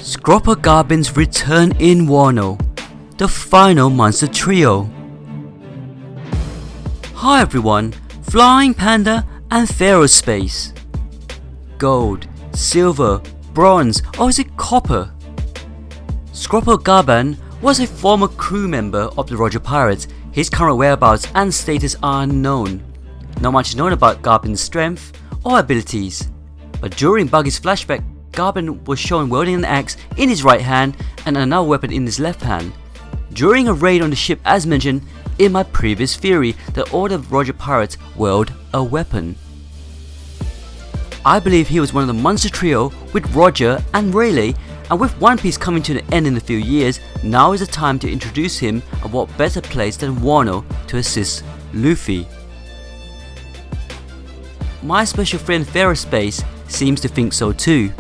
SCOPPER GABAN's return in Wano, the final monster trio. Hi everyone, Flying Panda and FerroSpace. Gold, silver, bronze, or is it copper? SCOPPER GABAN was a former crew member of the Roger Pirates. His current whereabouts and status are unknown. Not much is known about Gaban's strength or abilities, but during Buggy's flashback, Gaban was shown wielding an axe in his right hand and another weapon in his left hand. During a raid on the ship, as mentioned in my previous theory, that all the Roger Pirates wield a weapon. I believe he was one of the monster trio with Roger and Rayleigh, and with One Piece coming to an end in a few years, now is the time to introduce him, and what better place than Wano to assist Luffy. My special friend FerroSpace seems to think so too.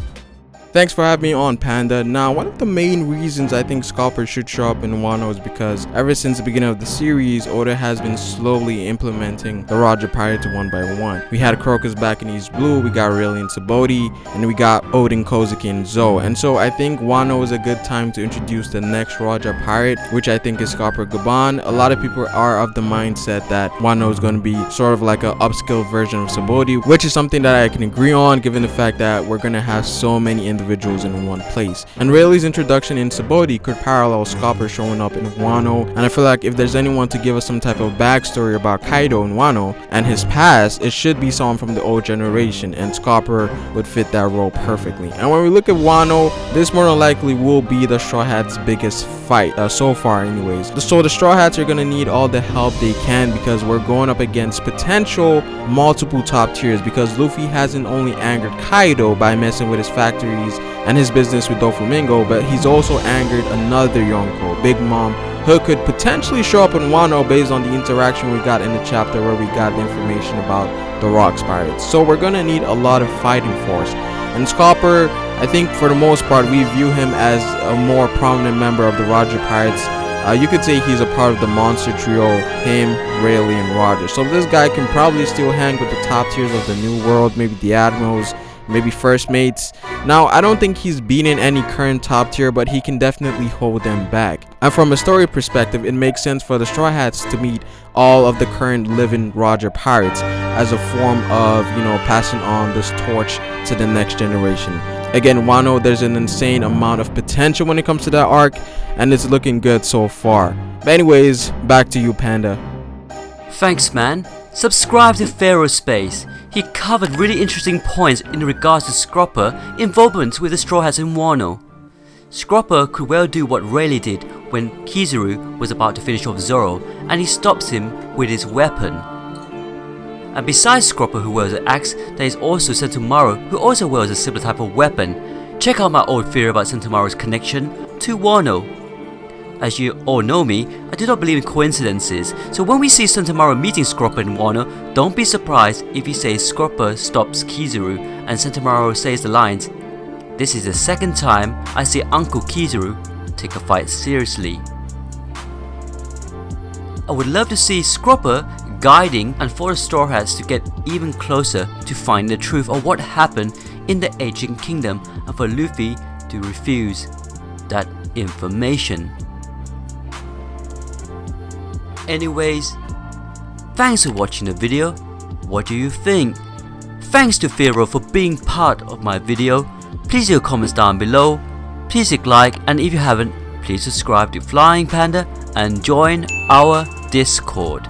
Thanks for having me on, Panda. Now, one of the main reasons I think Scopper should show up in Wano is because ever since the beginning of the series, Oda has been slowly implementing the Roger Pirates one by one. We had Crocus back in East Blue, we got Rayleigh and Sabaody, and we got Odin, Kozuki, and Zoe. And so I think Wano is a good time to introduce the next Roger Pirate, which I think is SCOPPER GABAN. A lot of people are of the mindset that Wano is going to be sort of like an upscale version of Sabaody, which is something that I can agree on given the fact that we're going to have so many individuals in one place. And Rayleigh's introduction in Sabaody could parallel Scopper showing up in Wano, and I feel like if there's anyone to give us some type of backstory about Kaido in Wano and his past, it should be someone from the old generation, and Scopper would fit that role perfectly. And when we look at Wano, this more than likely will be the Straw Hats' biggest fight so far anyways. So the Straw Hats are going to need all the help they can, because we're going up against potential multiple top tiers, because Luffy hasn't only angered Kaido by messing with his factories and his business with Doflamingo, but he's also angered another Yonko, Big Mom, who could potentially show up in Wano based on the interaction we got in the chapter where we got the information about the Rocks Pirates. So we're gonna need a lot of fighting force. And Scopper, I think for the most part, we view him as a more prominent member of the Roger Pirates. You could say he's a part of the monster trio, him, Rayleigh, and Roger. So this guy can probably still hang with the top tiers of the New World, maybe the Admirals, maybe First Mates. Now, I don't think he's beaten any current top tier, but he can definitely hold them back. And from a story perspective, it makes sense for the Straw Hats to meet all of the current living Roger Pirates as a form of, passing on this torch to the next generation. Again, Wano, there's an insane amount of potential when it comes to that arc, and it's looking good so far. But anyways, back to you, Panda. Thanks man. Subscribe to FerroSpace. He covered really interesting points in regards to Scopper involvement with the Straw Hats in Wano. Scopper could well do what Rayleigh did when Kizaru was about to finish off Zoro, and he stops him with his weapon. And besides Scopper, who wields an axe, there is also Sentomaru, who also wields a similar type of weapon. Check out my old theory about Sentomaru's connection to Wano. As you all know me, I do not believe in coincidences, so when we see Sentomaru meeting Scopper in Wano, don't be surprised if he says Scopper stops Kizaru and Sentomaru says the lines, "This is the second time I see Uncle Kizaru take a fight seriously." I would love to see Scopper guiding and for the Straw Hats to get even closer to finding the truth of what happened in the ancient kingdom, and for Luffy to refuse that information. Anyways, thanks for watching the video. What do you think? Thanks to Ferro for being part of my video. Please leave your comments down below. Please hit like, and if you haven't, please subscribe to Flying Panda and join our Discord.